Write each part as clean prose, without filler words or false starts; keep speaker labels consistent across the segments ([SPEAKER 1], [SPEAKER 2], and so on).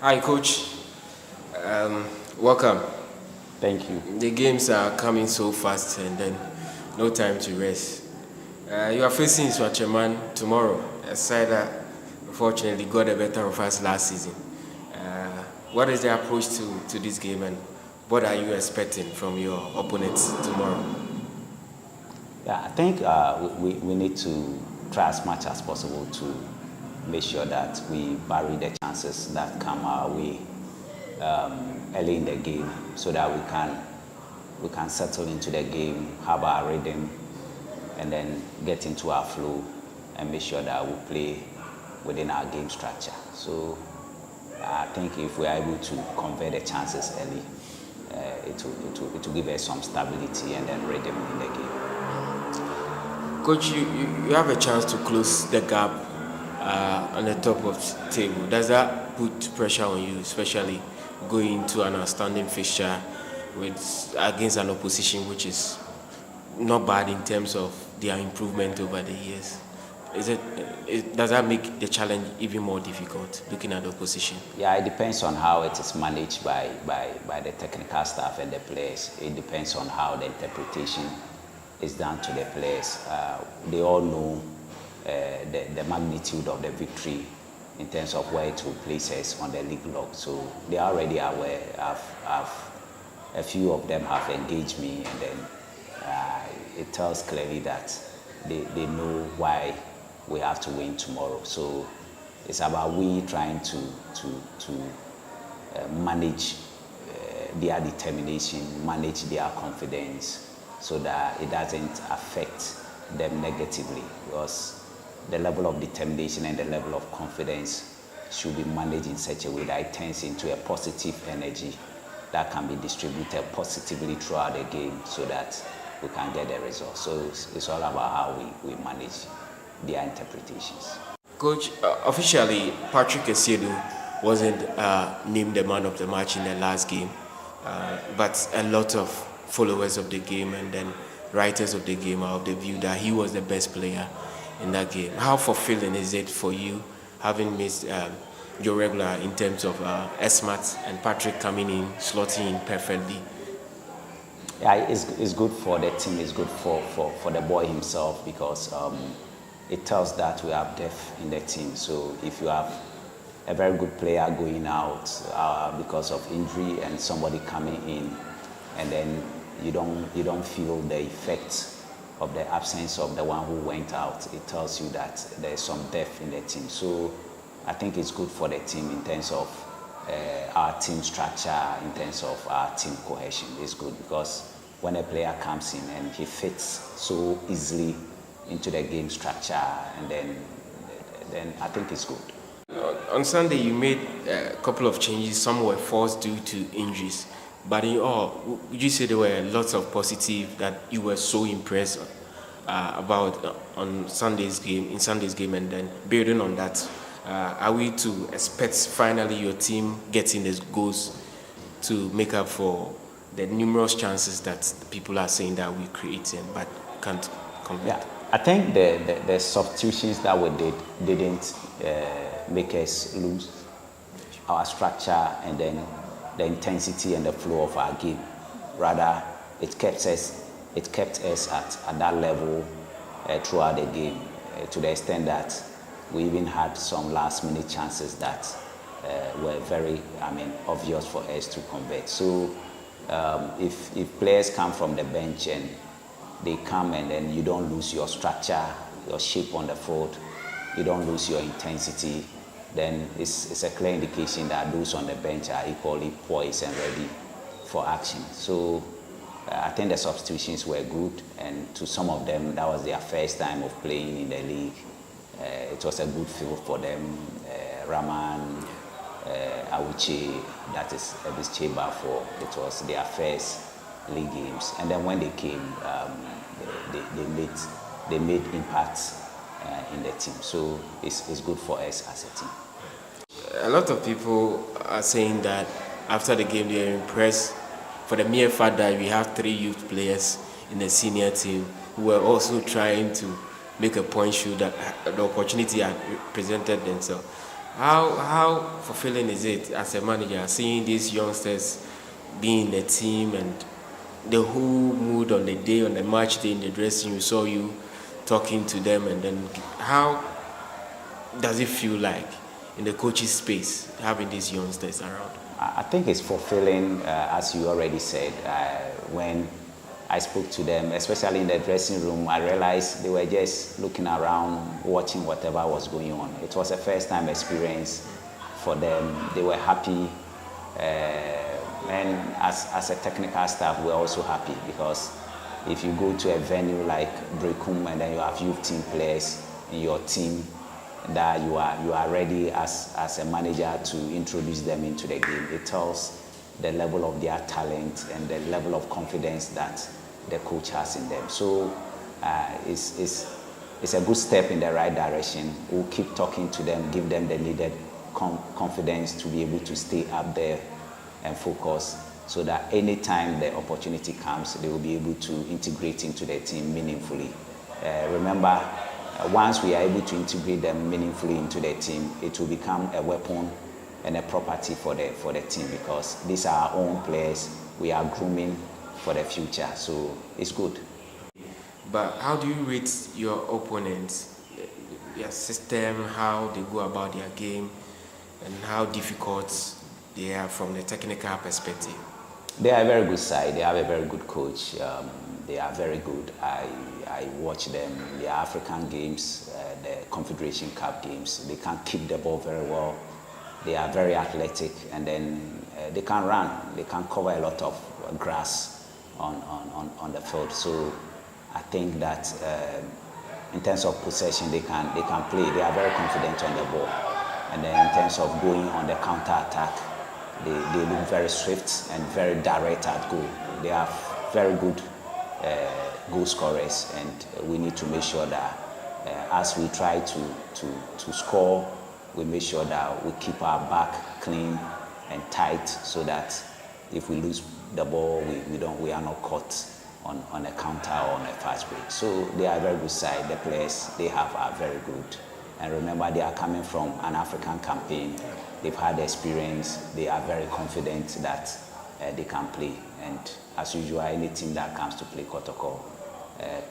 [SPEAKER 1] Hi, coach. Welcome.
[SPEAKER 2] Thank you.
[SPEAKER 1] The games are coming so fast and then no time to rest. You are facing Nsoatreman tomorrow, a side that unfortunately got the better of us last season. What is the approach to this game and what are you expecting from your opponents tomorrow?
[SPEAKER 2] Yeah, I think we need to try as much as possible to make sure that we bury the chances that come our way early in the game, so that we can settle into the game, have our rhythm, and then get into our flow and make sure that we play within our game structure. So I think if we are able to convert the chances early, it will give us some stability and then rhythm in the game.
[SPEAKER 1] Coach, you have a chance to close the gap on the top of the table. Does that put pressure on you, especially going to an outstanding fixture against an opposition which is not bad in terms of their improvement over the years? Does that make the challenge even more difficult looking at the opposition?
[SPEAKER 2] Yeah, it depends on how it is managed by the technical staff and the players. It depends on how the interpretation is done to the players. They all know the magnitude of the victory in terms of where to place us on the league log. So they are already aware. A few of them have engaged me, and then it tells clearly that they know why we have to win tomorrow. So it's about we trying to manage their determination, manage their confidence, so that it doesn't affect them negatively, because the level of determination and the level of confidence should be managed in such a way that it turns into a positive energy that can be distributed positively throughout the game, so that we can get the result. So it's all about how we manage their interpretations.
[SPEAKER 1] Coach, officially, Patrick Esedu wasn't named the man of the match in the last game, but a lot of followers of the game and then writers of the game are of the view that he was the best player in that game. How fulfilling is it for you having missed your regular in terms of Esmat and Patrick coming in, slotting in perfectly?
[SPEAKER 2] Yeah, it's good for the team. It's good for the boy himself, because it tells that we have depth in the team. So if you have a very good player going out because of injury and somebody coming in, and then you don't feel the effect of the absence of the one who went out, it tells you that there's some depth in the team. So I think it's good for the team in terms of our team structure, in terms of our team cohesion. It's good because when a player comes in and he fits so easily into the game structure, and then I think it's good.
[SPEAKER 1] On Sunday, you made a couple of changes. Some were forced due to injuries. But in all, would you say there were lots of positive that you were so impressed about on Sunday's game, and then building on that, are we to expect finally your team getting these goals to make up for the numerous chances that people are saying that we created but can't complete?
[SPEAKER 2] Yeah, I think the substitutions that we didn't make us lose our structure and then the intensity and the flow of our game. Rather, it kept us at that level throughout the game, to the extent that we even had some last-minute chances that were very, obvious for us to convert. So if players come from the bench and they come and then you don't lose your structure, your shape on the field, you don't lose your intensity, then it's a clear indication that those on the bench are equally poised and ready for action. So I think the substitutions were good, and to some of them, that was their first time of playing in the league. It was a good feel for them. Raman, Awuchi, that is Ebis Cheba, it was their first league games. And then when they came, they made impacts in the team. So it's good for us as a team.
[SPEAKER 1] A lot of people are saying that after the game they are impressed for the mere fact that we have 3 youth players in the senior team who were also trying to make a point show that the opportunity had presented themselves. How fulfilling is it as a manager seeing these youngsters being in the team and the whole mood on the day, on the match day in the dressing room, saw you talking to them, and then how does it feel like in the coaching space having these youngsters around?
[SPEAKER 2] I think it's fulfilling, as you already said. When I spoke to them, especially in the dressing room, I realized they were just looking around, watching whatever was going on. It was a first-time experience for them. They were happy. And as a technical staff, we're also happy because if you go to a venue like Brekum and then you have youth team players in your team, that you are ready as a manager to introduce them into the game. It tells the level of their talent and the level of confidence that the coach has in them. So it's a good step in the right direction. We'll keep talking to them, give them the needed confidence to be able to stay up there and focus so that anytime the opportunity comes, they will be able to integrate into the team meaningfully. Remember, once we are able to integrate them meaningfully into the team, it will become a weapon and a property for the team because these are our own players. We are grooming for the future, so it's good.
[SPEAKER 1] But how do you rate your opponents, their system, how they go about their game, and how difficult they are from the technical perspective?
[SPEAKER 2] They are a very good side. They have a very good coach. They are very good. I watch them, the African games, the Confederation Cup games. They can keep the ball very well. They are very athletic, and then they can run. They can cover a lot of grass on the field. So I think that in terms of possession, they can play. They are very confident on the ball. And then in terms of going on the counter-attack, they look very swift and very direct at goal. They are very good goal scorers, and we need to make sure that as we try to score, we make sure that we keep our back clean and tight so that if we lose the ball, we are not caught on a counter or on a fast break. So they are a very good side. The players they have are very good. And remember, they are coming from an African campaign. They've had experience. They are very confident that they can play. And as usual, any team that comes to play Kotoko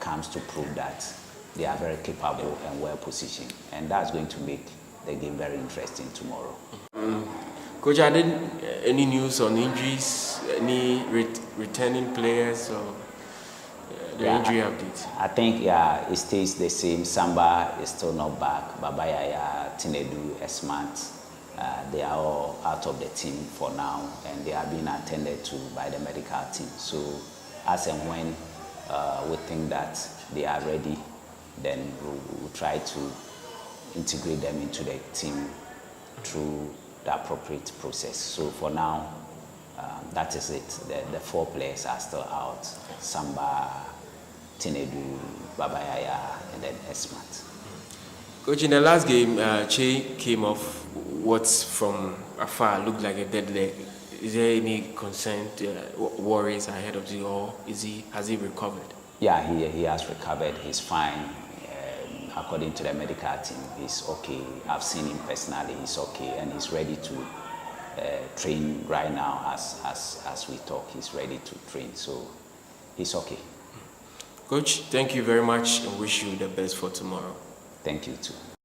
[SPEAKER 2] comes to prove that they are very capable and well positioned. And that's going to make the game very interesting tomorrow.
[SPEAKER 1] Coach, are there any news on injuries, any returning players, or the injury updates?
[SPEAKER 2] I think, it stays the same. Samba is still not back. Babayaya, Tinedu, Esmant, they are all out of the team for now, and they are being attended to by the medical team. So as and when we think that they are ready, then we'll try to integrate them into the team through the appropriate process. So for now, that is it. The 4 players are still out. Samba, Tinedu, Babayaya, and then Esmat.
[SPEAKER 1] Coach, in the last game, Che came off what from afar looked like a dead leg. Is there any concern, worries ahead of the, or has he recovered?
[SPEAKER 2] Yeah, he has recovered. He's fine. According to the medical team, he's okay. I've seen him personally. He's okay, and he's ready to train right now as we talk. He's ready to train, so he's okay.
[SPEAKER 1] Coach, thank you very much and wish you the best for tomorrow.
[SPEAKER 2] Thank you too.